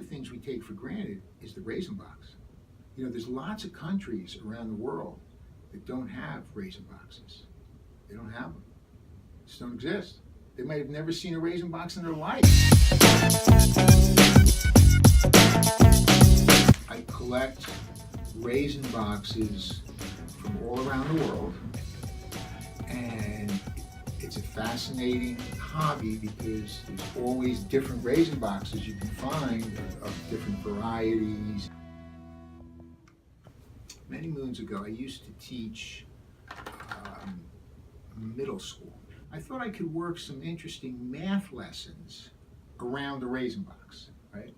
things we take for granted is the Raisin box. You know, there's lots of countries around the world that don't have Raisin boxes. They don't have them. They just don't exist. They might have never seen a Raisin box in their life. I collect Raisin boxes from all around the world, and it's a fascinating hobby because there's always different Raisin boxes you can find of different varieties. Many moons ago, I used to teach middle school. I thought I could work some interesting math lessons around the Raisin box, right?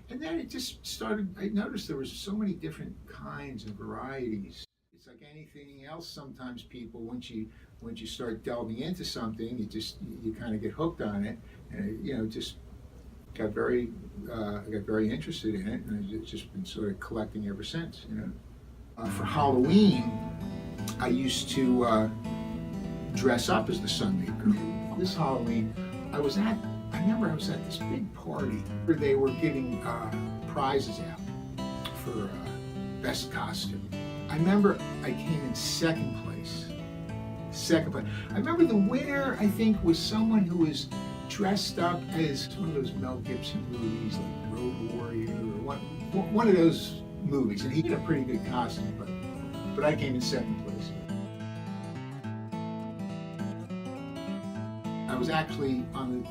And then it just started, I noticed there was so many different kinds and varieties. It's like anything else, sometimes people, once you start delving into something, you kind of get hooked on it, and you know, just got very interested in it, and I've just been sort of collecting ever since, you know. For Halloween, I used to dress up as the Sunmaker. This Halloween, I remember I was at this big party where they were giving prizes out for best costume. I remember I came in second place. I remember the winner, I think, was someone who was dressed up as one of those Mel Gibson movies, like Road Warrior, or one of those movies, and he did a pretty good costume, but I came in second place. I was actually on the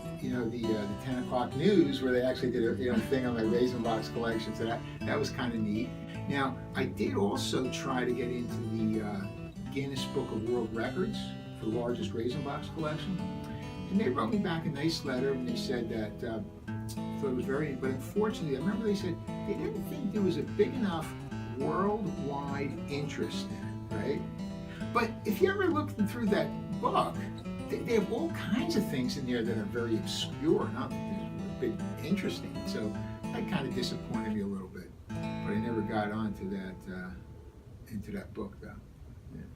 10 o'clock news where they actually did a thing on my Raisin box collection, so that was kind of neat. Now, I did also try to get into the Guinness Book of World Records for the largest Raisin box collection, and they wrote me back a nice letter, and they said that thought it was very, but unfortunately, I remember they said they didn't think there was a big enough worldwide interest in it, right? But if you ever look through that book, they have all kinds of things in there that are very obscure, not big interesting. So that kind of disappointed me a little bit. But I never got onto that into that book though. Yeah.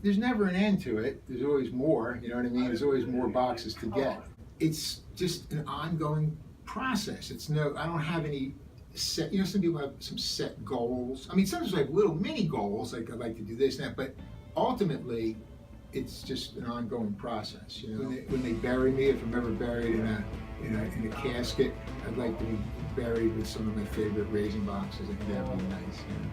There's never an end to it. There's always more. You know what I mean? There's always more boxes to get. It's just an ongoing process. I don't have any set. You know, some people have some set goals. I mean, sometimes I have little mini goals, like I'd like to do this and that, but ultimately, it's just an ongoing process. You know, when they bury me, if I'm ever buried in a casket, I'd like to be buried with some of my favorite Raisin boxes. I think that would be nice. You know?